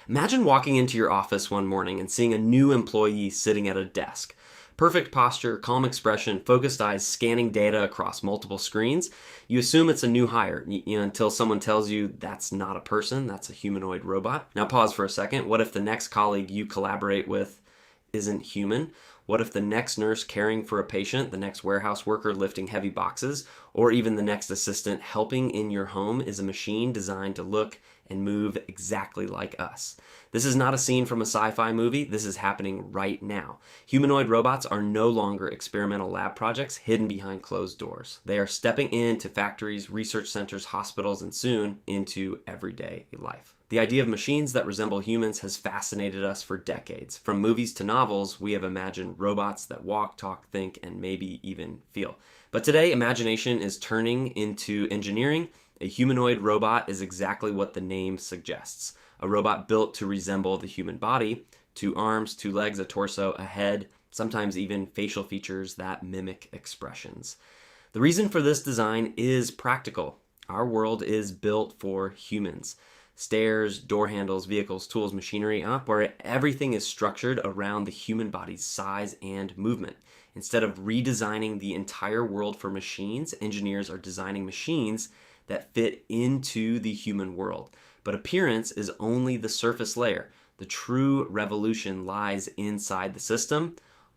Imagine walking into your office one morning and seeing a new employee sitting at a desk. Perfect posture, calm expression, focused eyes scanning data across multiple screens. You assume it's a new hire until someone tells you that's not a person, that's a humanoid robot. Now pause for a second. What if the next colleague you collaborate with isn't human? What if the next nurse caring for a patient, the next warehouse worker lifting heavy boxes, or even the next assistant helping in your home is a machine designed to look and move exactly like us? This is not a scene from a sci-fi movie. This is happening right now. Humanoid robots are no longer experimental lab projects hidden behind closed doors. They are stepping into factories, research centers, hospitals, and soon into everyday life. The idea of machines that resemble humans has fascinated us for decades. From movies to novels, we have imagined robots that walk, talk, think, and maybe even feel. But today, imagination is turning into engineering. A humanoid robot is exactly what the name suggests. A robot built to resemble the human body, 2 arms, 2 legs, a torso, a head, sometimes even facial features that mimic expressions. The reason for this design is practical. Our world is built for humans. Stairs, door handles, vehicles, tools, machinery, where everything is structured around the human body's size and movement. Instead of redesigning the entire world for machines, engineers are designing machines that fit into the human world. But appearance is only the surface layer. The true revolution lies inside the system: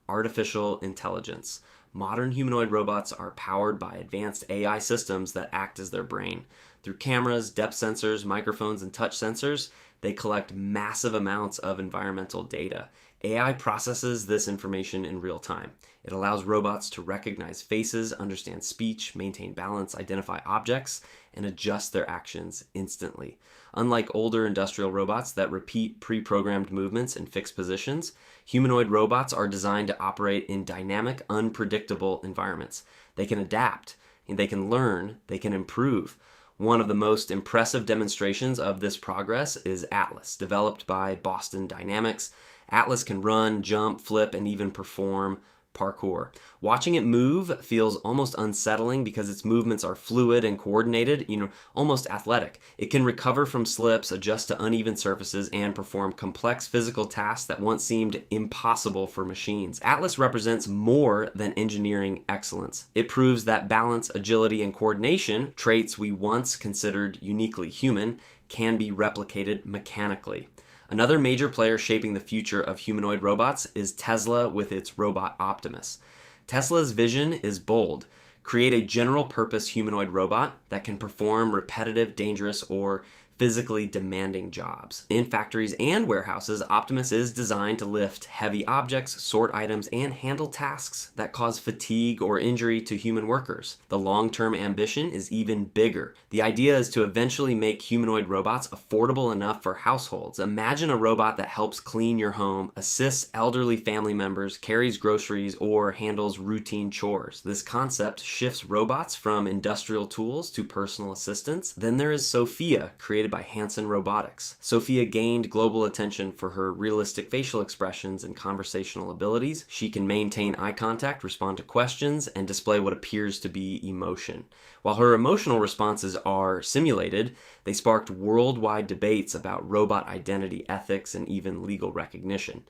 artificial intelligence. Modern humanoid robots are powered by advanced AI systems that act as their brain. Through cameras, depth sensors, microphones, and touch sensors, they collect massive amounts of environmental data. AI processes this information in real time. It allows robots to recognize faces, understand speech, maintain balance, identify objects, and adjust their actions instantly. Unlike older industrial robots that repeat pre-programmed movements in fixed positions, humanoid robots are designed to operate in dynamic, unpredictable environments. They can adapt, and they can learn, they can improve. One of the most impressive demonstrations of this progress is Atlas, developed by Boston Dynamics. Atlas can run, jump, flip, and even perform parkour. Watching it move feels almost unsettling because its movements are fluid and coordinated, almost athletic. It can recover from slips, adjust to uneven surfaces, and perform complex physical tasks that once seemed impossible for machines. Atlas represents more than engineering excellence. It proves that balance, agility, and coordination, traits we once considered uniquely human, can be replicated mechanically. Another major player shaping the future of humanoid robots is Tesla with its robot Optimus. Tesla's vision is bold: create a general-purpose humanoid robot that can perform repetitive, dangerous, or physically demanding jobs. In factories and warehouses, Optimus is designed to lift heavy objects, sort items, and handle tasks that cause fatigue or injury to human workers. The long-term ambition is even bigger. The idea is to eventually make humanoid robots affordable enough for households. Imagine a robot that helps clean your home, assists elderly family members, carries groceries, or handles routine chores. This concept shifts robots from industrial tools to personal assistants. Then there is Sophia, created by Hanson Robotics. Sophia gained global attention for her realistic facial expressions and conversational abilities. She can maintain eye contact, respond to questions, and display what appears to be emotion. While her emotional responses are simulated, they sparked worldwide debates about robot identity, ethics, and even legal recognition.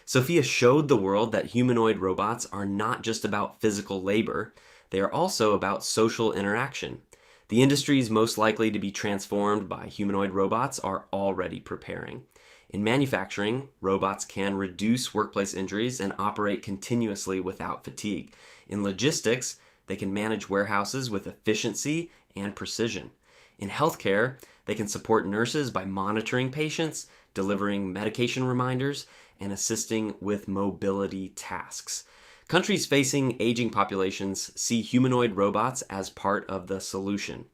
Sophia showed the world that humanoid robots are not just about physical labor, they are also about social interaction. The industries most likely to be transformed by humanoid robots are already preparing. In manufacturing, robots can reduce workplace injuries and operate continuously without fatigue. In logistics, they can manage warehouses with efficiency and precision. In healthcare, they can support nurses by monitoring patients, delivering medication reminders, and assisting with mobility tasks. Countries facing aging populations see humanoid robots as part of the solution.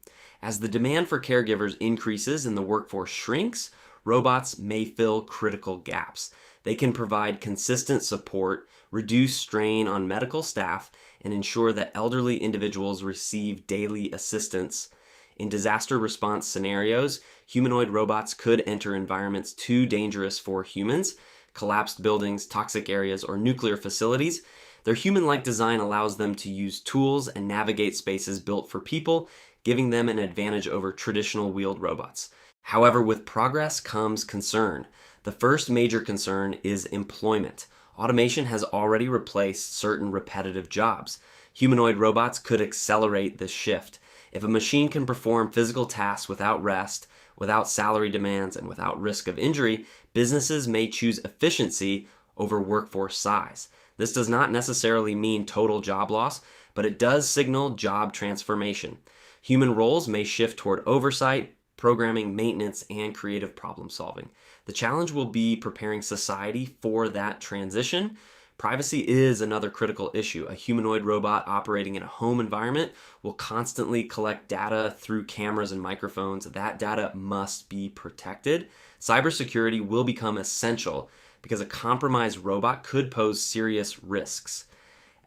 As the demand for caregivers increases and the workforce shrinks, robots may fill critical gaps. They can provide consistent support, reduce strain on medical staff, and ensure that elderly individuals receive daily assistance. In disaster response scenarios, humanoid robots could enter environments too dangerous for humans, collapsed buildings, toxic areas, or nuclear facilities. Their human-like design allows them to use tools and navigate spaces built for people, giving them an advantage over traditional wheeled robots. However, with progress comes concern. The first major concern is employment. Automation has already replaced certain repetitive jobs. Humanoid robots could accelerate this shift. If a machine can perform physical tasks without rest, without salary demands, and without risk of injury, businesses may choose efficiency over workforce size. This does not necessarily mean total job loss, but it does signal job transformation. Human roles may shift toward oversight, programming, maintenance, and creative problem solving. The challenge will be preparing society for that transition. Privacy is another critical issue. A humanoid robot operating in a home environment will constantly collect data through cameras and microphones. That data must be protected. Cybersecurity will become essential because a compromised robot could pose serious risks.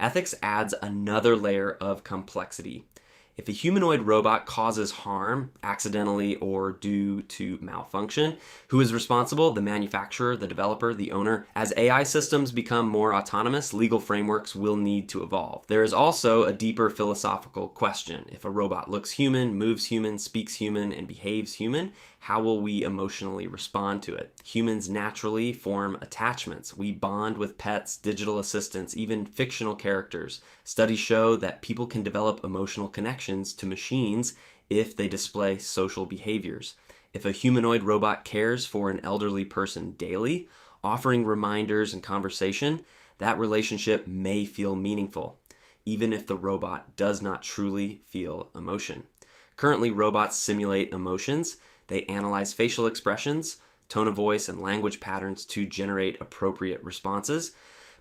Ethics adds another layer of complexity. If a humanoid robot causes harm accidentally or due to malfunction, who is responsible? The manufacturer, the developer, the owner? As AI systems become more autonomous, legal frameworks will need to evolve. There is also a deeper philosophical question. If a robot looks human, moves human, speaks human, and behaves human, how will we emotionally respond to it? Humans naturally form attachments. We bond with pets, digital assistants, even fictional characters. Studies show that people can develop emotional connections to machines if they display social behaviors. If a humanoid robot cares for an elderly person daily, offering reminders and conversation, that relationship may feel meaningful, even if the robot does not truly feel emotion. Currently, robots simulate emotions. They analyze facial expressions, tone of voice, and language patterns to generate appropriate responses.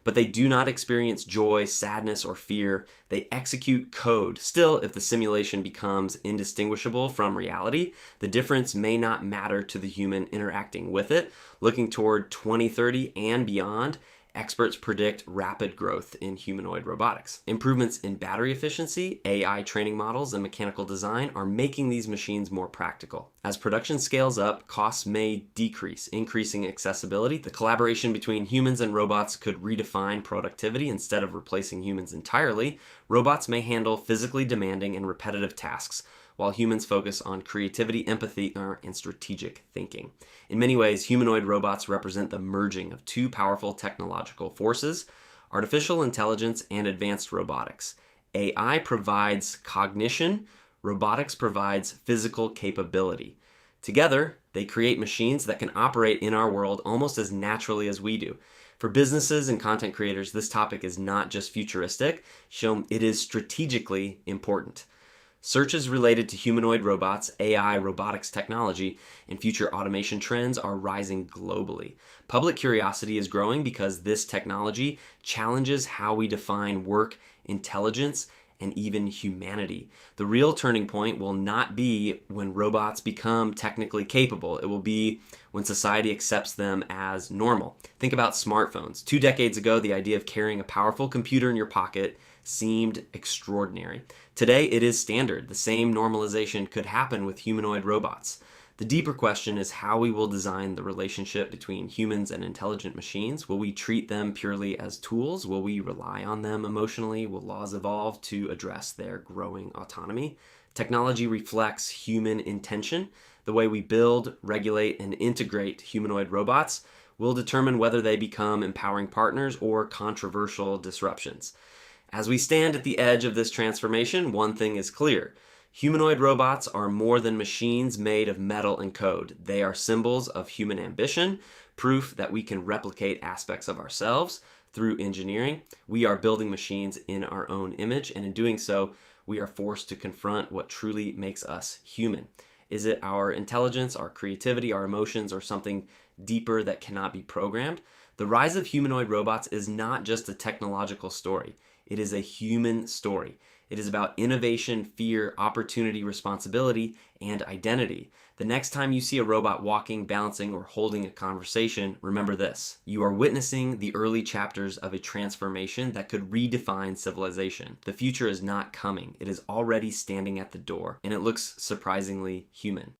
But they do not experience joy, sadness, or fear. They execute code. Still, if the simulation becomes indistinguishable from reality, the difference may not matter to the human interacting with it. Looking toward 2030 and beyond, experts predict rapid growth in humanoid robotics. Improvements in battery efficiency, AI training models, and mechanical design are making these machines more practical. As production scales up, costs may decrease, increasing accessibility. The collaboration between humans and robots could redefine productivity. Instead of replacing humans entirely, robots may handle physically demanding and repetitive tasks, while humans focus on creativity, empathy, and strategic thinking. In many ways, humanoid robots represent the merging of two powerful technological forces: artificial intelligence and advanced robotics. AI provides cognition, robotics provides physical capability. Together, they create machines that can operate in our world almost as naturally as we do. For businesses and content creators, this topic is not just futuristic, it is strategically important. Searches related to humanoid robots, AI, robotics technology, and future automation trends are rising globally. Public curiosity is growing because this technology challenges how we define work, intelligence, and even humanity. The real turning point will not be when robots become technically capable. It will be when society accepts them as normal. Think about smartphones. 2 decades ago, the idea of carrying a powerful computer in your pocket seemed extraordinary. Today, it is standard. The same normalization could happen with humanoid robots. The deeper question is how we will design the relationship between humans and intelligent machines. Will we treat them purely as tools? Will we rely on them emotionally? Will laws evolve to address their growing autonomy? Technology reflects human intention. The way we build, regulate, and integrate humanoid robots will determine whether they become empowering partners or controversial disruptions. As we stand at the edge of this transformation, one thing is clear. Humanoid robots are more than machines made of metal and code. They are symbols of human ambition, proof that we can replicate aspects of ourselves through engineering. We are building machines in our own image, and in doing so, we are forced to confront what truly makes us human. Is it our intelligence, our creativity, our emotions, or something deeper that cannot be programmed? The rise of humanoid robots is not just a technological story. It is a human story. It is about innovation, fear, opportunity, responsibility, and identity. The next time you see a robot walking, bouncing, or holding a conversation, remember this. You are witnessing the early chapters of a transformation that could redefine civilization. The future is not coming. It is already standing at the door, and it looks surprisingly human.